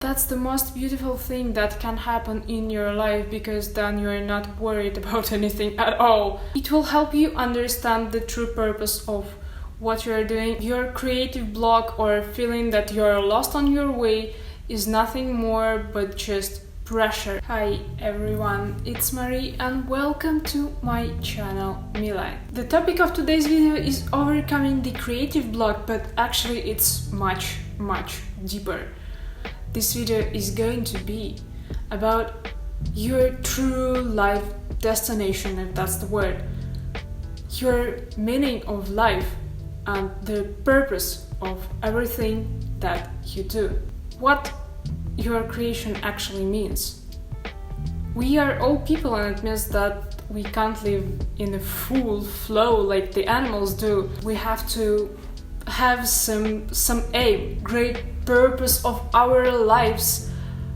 That's the most beautiful thing that can happen in your life, because then you're not worried about anything at all. It will help you understand the true purpose of what you're doing. Your creative block or feeling that you're lost on your way is nothing more but just pressure. Hi everyone, it's Marie and welcome to my channel Milan. The topic of today's video is overcoming the creative block, but actually it's much deeper. This video is going to be about your true life destination, if that's the word, your meaning of life and the purpose of everything that you do. What your creation actually means. We are all people, and it means that we can't live in a full flow like the animals do. We have to have some aim, great purpose of our lives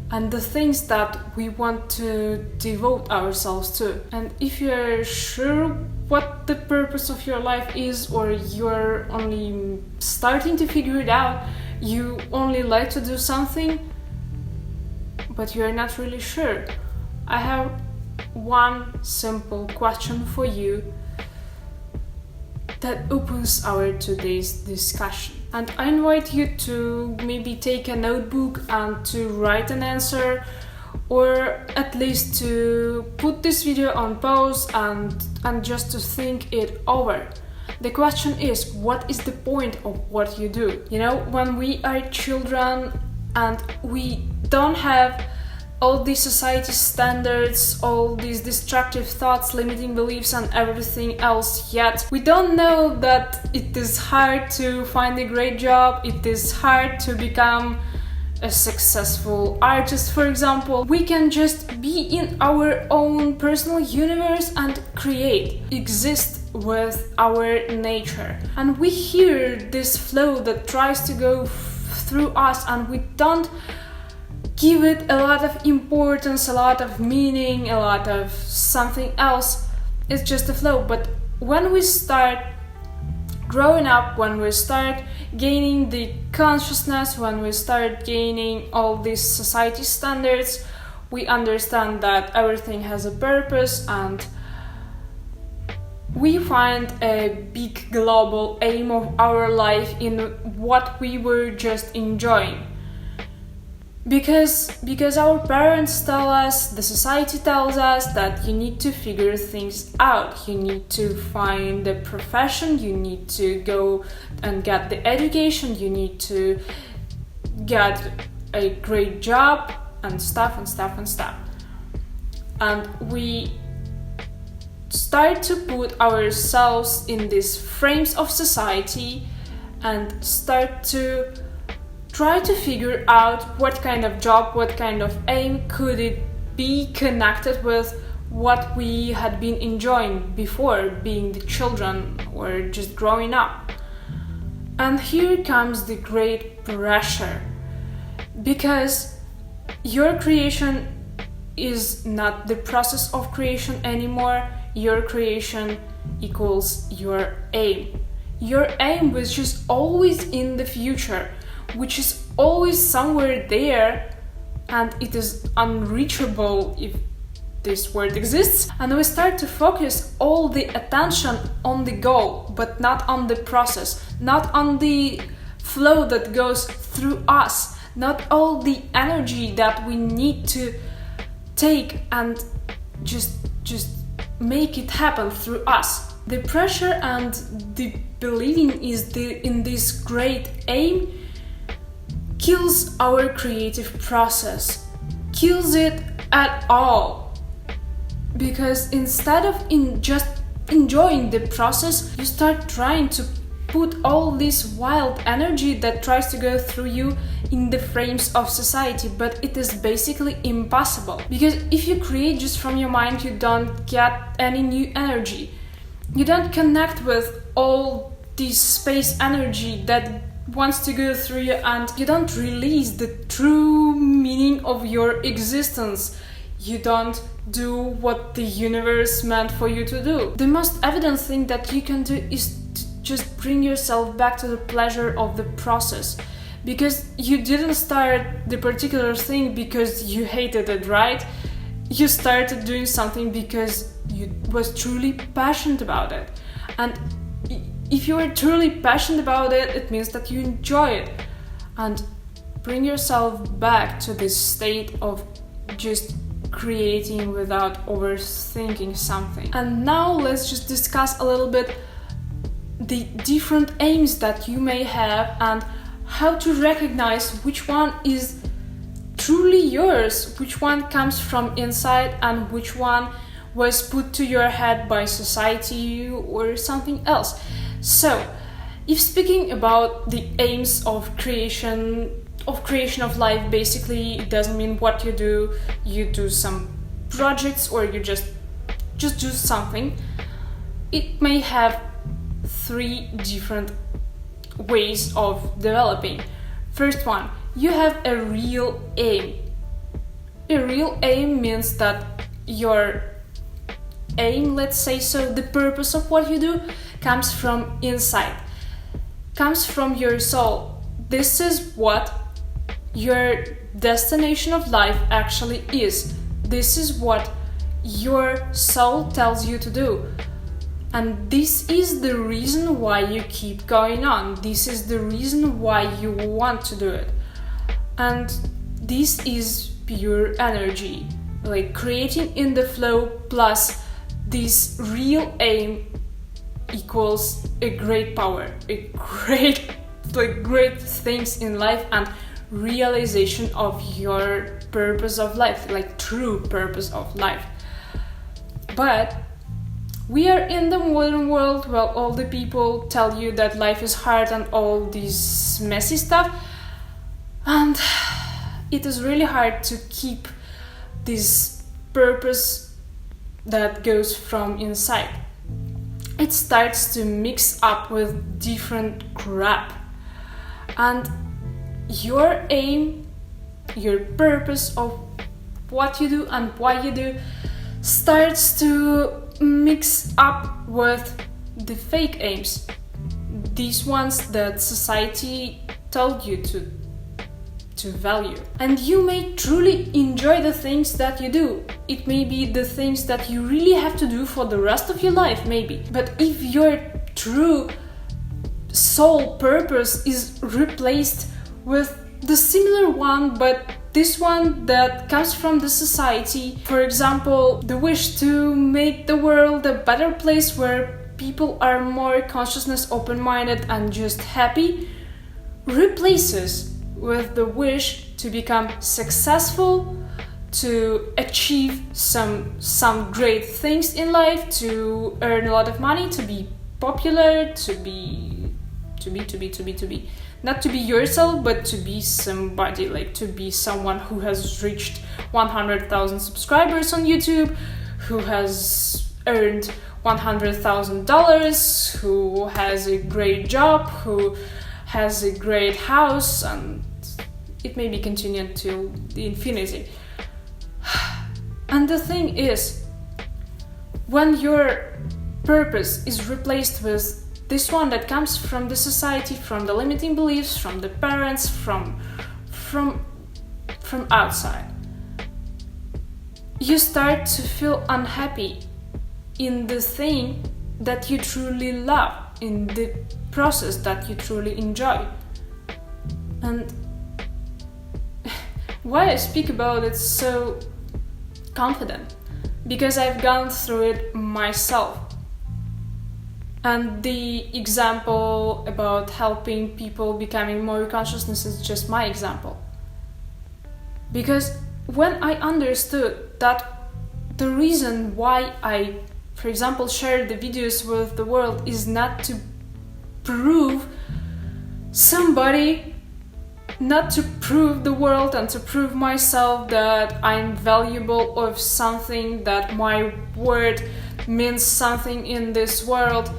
and the things that we want to devote ourselves to. And if you're sure what the purpose of your life is, or you're only starting to figure it out, you only like to do something but you're not really sure, I have one simple question for you that opens our today's discussion. And I invite you to maybe take a notebook and to write an answer, or at least to put this video on pause and just to think it over. The question is, what is the point of what you do? You know, when we are children and we don't have all these society standards, all these destructive thoughts, limiting beliefs and everything else yet, we don't know that it is hard to find a great job, it is hard to become a successful artist, for example. We can just be in our own personal universe and create, exist with our nature. And we hear this flow that tries to go through us, and we don't give it a lot of importance, a lot of meaning, a lot of something else. It's just a flow. But when we start growing up, when we start gaining the consciousness, when we start gaining all these society standards, we understand that everything has a purpose, and we find a big global aim of our life in what we were just enjoying. Because our parents tell us, the society tells us that you need to figure things out, you need to find a profession, you need to go and get the education, you need to get a great job and stuff. And we start to put ourselves in these frames of society and start to try to figure out what kind of job, what kind of aim could it be connected with what we had been enjoying before being the children or just growing up. And here comes the great pressure, because your creation is not the process of creation anymore. Your creation equals your aim. Your aim, which is always in the future, which is always somewhere there, and it is unreachable, if this word exists. And we start to focus all the attention on the goal, but not on the process, not on the flow that goes through us, not all the energy that we need to take and just make it happen through us. The pressure and the believing in this great aim kills our creative process, kills it at all. Because instead of just enjoying the process, you start trying to put all this wild energy that tries to go through you in the frames of society, but it is basically impossible. Because if you create just from your mind, you don't get any new energy. You don't connect with all this space energy that wants to go through you, and you don't release the true meaning of your existence. You don't do what the universe meant for you to do. The most evident thing that you can do is to just bring yourself back to the pleasure of the process, because you didn't start the particular thing because you hated it, right? You started doing something because you was truly passionate about it. And if you are truly passionate about it, it means that you enjoy it. And bring yourself back to this state of just creating without overthinking something. And now let's just discuss a little bit the different aims that you may have and how to recognize which one is truly yours, which one comes from inside and which one was put to your head by society or something else. So, if speaking about the aims of creation of life, basically it doesn't mean what you do some projects or you just do something. It may have 3 different ways of developing. First one, you have a real aim. A real aim means that your aim, let's say so, the purpose of what you do comes from inside, comes from your soul. This is what your destination of life actually is. This is what your soul tells you to do. And this is the reason why you keep going on. This is the reason why you want to do it. And this is pure energy. Like creating in the flow plus this real aim equals a great power, a great things in life and realization of your purpose of life, like true purpose of life. But we are in the modern world where all the people tell you that life is hard and all this messy stuff, and it is really hard to keep this purpose that goes from inside. It starts to mix up with different crap, and your aim, your purpose of what you do and why you do starts to mix up with the fake aims, these ones that society told you to value. And you may truly enjoy the things that you do. It may be the things that you really have to do for the rest of your life, maybe. But if your true soul purpose is replaced with the similar one, but this one that comes from the society, for example, the wish to make the world a better place where people are more consciousness, open-minded and just happy, replaces with the wish to become successful, to achieve some great things in life, to earn a lot of money, to be popular, to be not to be yourself, but to be somebody, like to be someone who has reached 100,000 subscribers on YouTube, who has earned $100,000, who has a great job, who has a great house, and it may be continued to the infinity. And the thing is, when your purpose is replaced with this one that comes from the society, from the limiting beliefs, from the parents, from outside, you start to feel unhappy in the thing that you truly love, in the process that you truly enjoy. And why I speak about it so confident? Because I've gone through it myself. And the example about helping people becoming more consciousness is just my example. Because when I understood that the reason why I, for example, share the videos with the world is not to prove somebody, not to prove the world and to prove myself that I'm valuable of something, that my word means something in this world,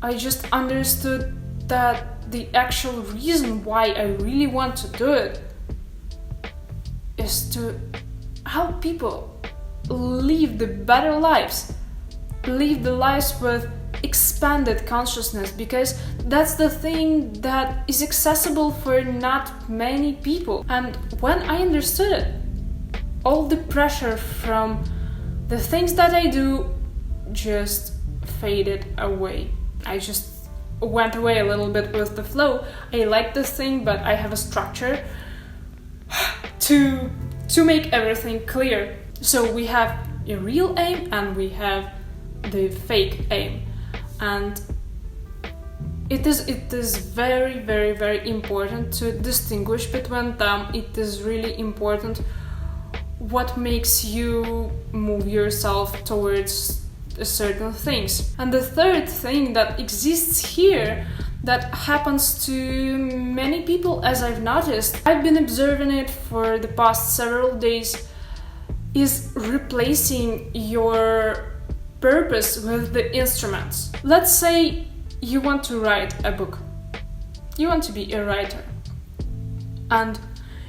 I just understood that the actual reason why I really want to do it is to help people live the better lives, live the lives with expanded consciousness, because that's the thing that is accessible for not many people. And when I understood it, all the pressure from the things that I do just faded away. I just went away a little bit with the flow. I like this thing, but I have a structure to make everything clear. So we have a real aim and we have the fake aim, and it is very, very, very important to distinguish between them. It is really important what makes you move yourself towards certain things. And the third thing that exists here, that happens to many people, as I've noticed, I've been observing it for the past several days, is replacing your purpose with the instruments. Let's say you want to write a book. You want to be a writer. And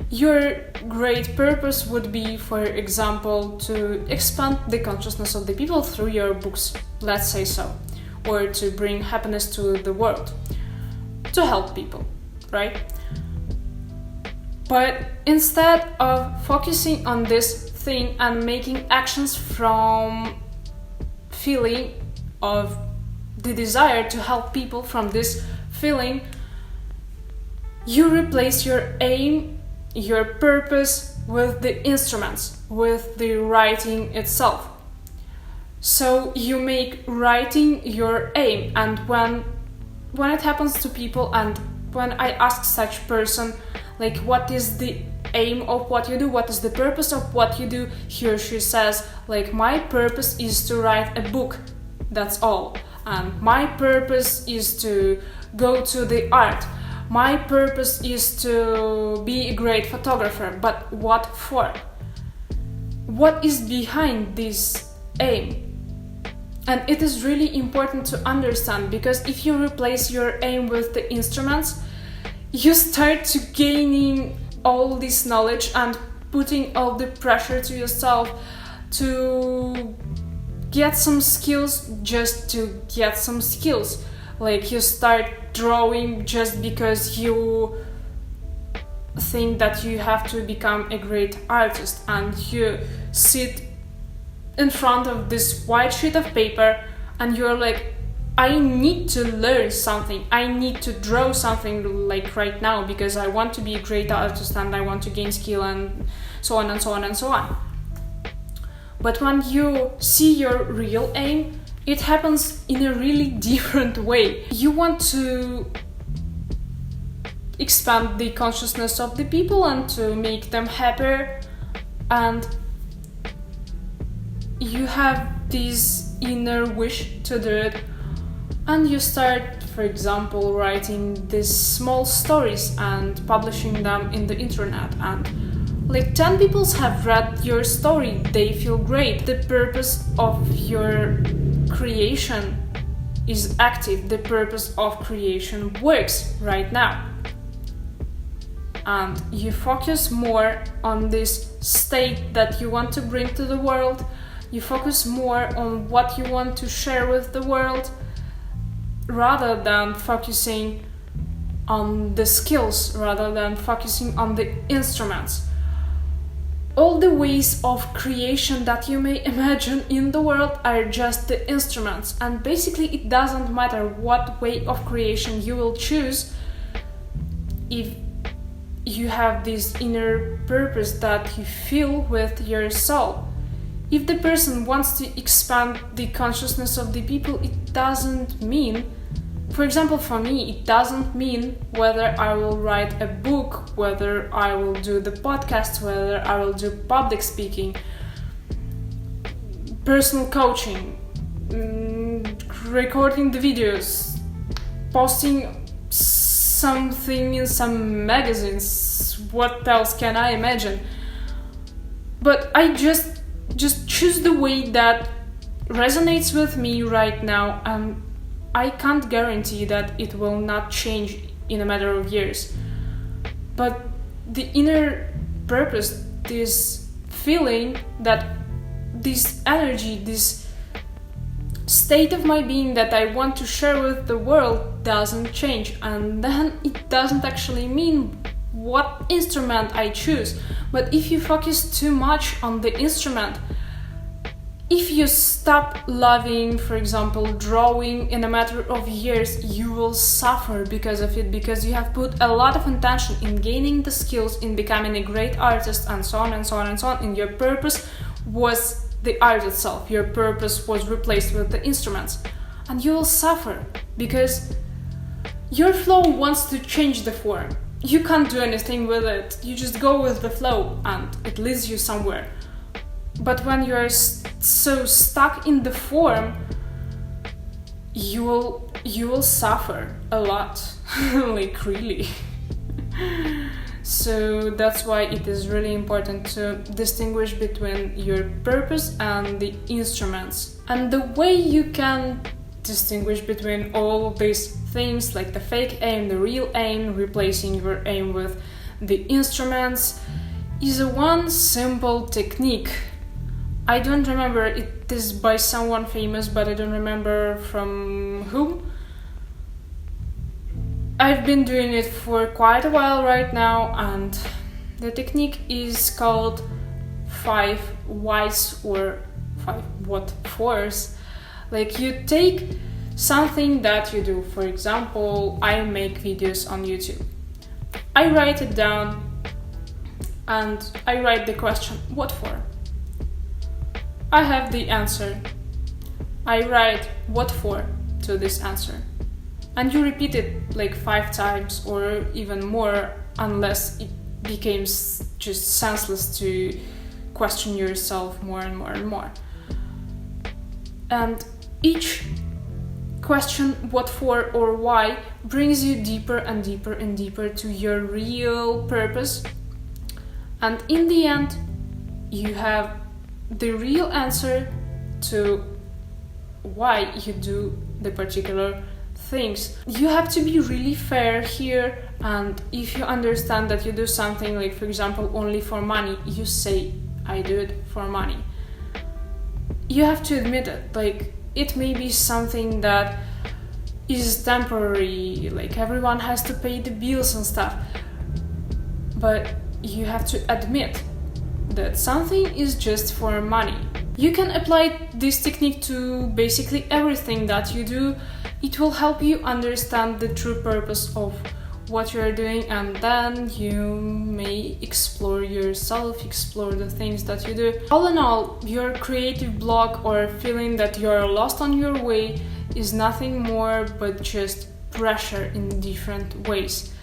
your great purpose would be, for example, to expand the consciousness of the people through your books, let's say so, or to bring happiness to the world, to help people, right? But instead of focusing on this thing and making actions from feeling of the desire to help people, from this feeling, you replace your aim, your purpose with the instruments, with the writing itself. So you make writing your aim, and when it happens to people, and when I ask such person, like, what is the aim of what you do, what is the purpose of what you do, he or she says, like, my purpose is to write a book, that's all, and my purpose is to go to the art, my purpose is to be a great photographer. But what for? What is behind this aim? And it is really important to understand, because if you replace your aim with the instruments, you start to gaining all this knowledge and putting all the pressure to yourself to get some skills, just to get some skills. Like, you start drawing just because you think that you have to become a great artist, and you sit in front of this white sheet of paper and you're like, I need to learn something, I need to draw something like right now, because I want to be a great artist and I want to gain skill, and so on and so on and so on. But when you see your real aim, it happens in a really different way. You want to expand the consciousness of the people and to make them happier, and you have this inner wish to do it, and you start, for example, writing these small stories and publishing them in the internet, and like 10 people have read your story, they feel great. The purpose of your creation is active, the purpose of creation works right now. And you focus more on this state that you want to bring to the world, you focus more on what you want to share with the world, rather than focusing on the skills, rather than focusing on the instruments. All the ways of creation that you may imagine in the world are just the instruments, and basically it doesn't matter what way of creation you will choose if you have this inner purpose that you feel with your soul. If the person wants to expand the consciousness of the people, it doesn't mean, for example, for me, it doesn't mean whether I will write a book, whether I will do the podcast, whether I will do public speaking, personal coaching, recording the videos, posting something in some magazines. What else can I imagine? But I just choose the way that resonates with me right now, and I can't guarantee that it will not change in a matter of years. But the inner purpose, this feeling, that this energy, this state of my being that I want to share with the world doesn't change, and then it doesn't actually mean what instrument I choose. But if you focus too much on the instrument, if you stop loving, for example, drawing in a matter of years, you will suffer because of it, because you have put a lot of intention in gaining the skills, in becoming a great artist, and so on and so on and so on, and your purpose was the art itself. Your purpose was replaced with the instruments, and you will suffer because your flow wants to change the form. You can't do anything with it. You just go with the flow and it leads you somewhere. But when you are so stuck in the form, you will suffer a lot, like really. So that's why it is really important to distinguish between your purpose and the instruments. And the way you can distinguish between all these things, like the fake aim, the real aim, replacing your aim with the instruments, is one simple technique. I don't remember, it is by someone famous, but I don't remember from whom. I've been doing it for quite a while right now, and the technique is called 5 whys or 5 what fors. Like, you take something that you do. For example, I make videos on YouTube. I write it down and I write the question, what for? I have the answer. I write what for to this answer. And you repeat it like 5 times or even more, unless it becomes just senseless to question yourself more and more and more. And each question, what for or why, brings you deeper and deeper and deeper to your real purpose. And in the end, you have the real answer to why you do the particular things. You have to be really fair here, and if you understand that you do something, like for example only for money, you say I do it for money. You have to admit it. Like, it may be something that is temporary, like everyone has to pay the bills and stuff, but you have to admit that something is just for money. You can apply this technique to basically everything that you do. It will help you understand the true purpose of what you are doing, and then you may explore yourself, explore the things that you do. All in all, your creative block or feeling that you are lost on your way is nothing more but just pressure in different ways.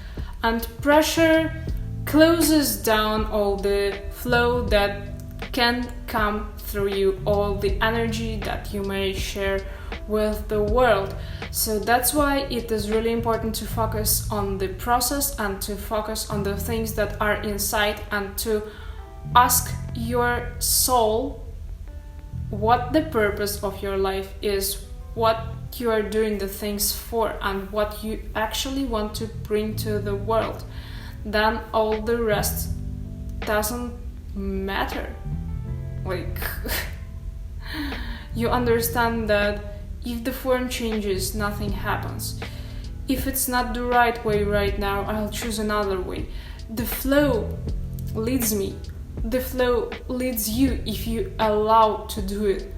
And pressure closes down all the flow that can come through you, all the energy that you may share with the world. So that's why it is really important to focus on the process and to focus on the things that are inside, and to ask your soul what the purpose of your life is, what you are doing the things for, and what you actually want to bring to the world. Then all the rest doesn't matter. Like, you understand that if the form changes, nothing happens. If it's not the right way right now, I'll choose another way. The flow leads me. The flow leads you if you allow to do it.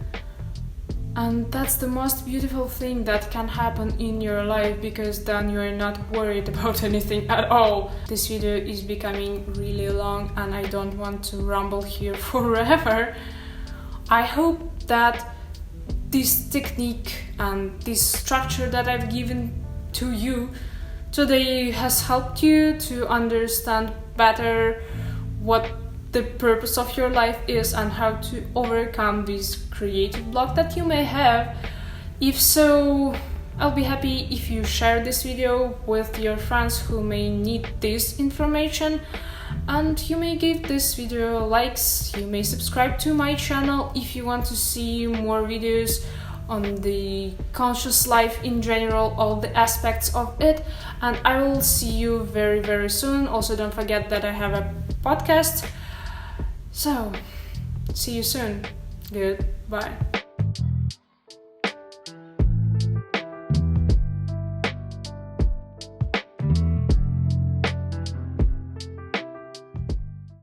And that's the most beautiful thing that can happen in your life, because then you're not worried about anything at all. This video is becoming really long and I don't want to ramble here forever. I hope that this technique and this structure that I've given to you today has helped you to understand better what the purpose of your life is and how to overcome this creative block that you may have. If so, I'll be happy if you share this video with your friends who may need this information, and you may give this video likes. You may subscribe to my channel if you want to see more videos on the conscious life in general, all the aspects of it, and I will see you very, very soon. Also, don't forget that I have a podcast. So, see you soon. Goodbye.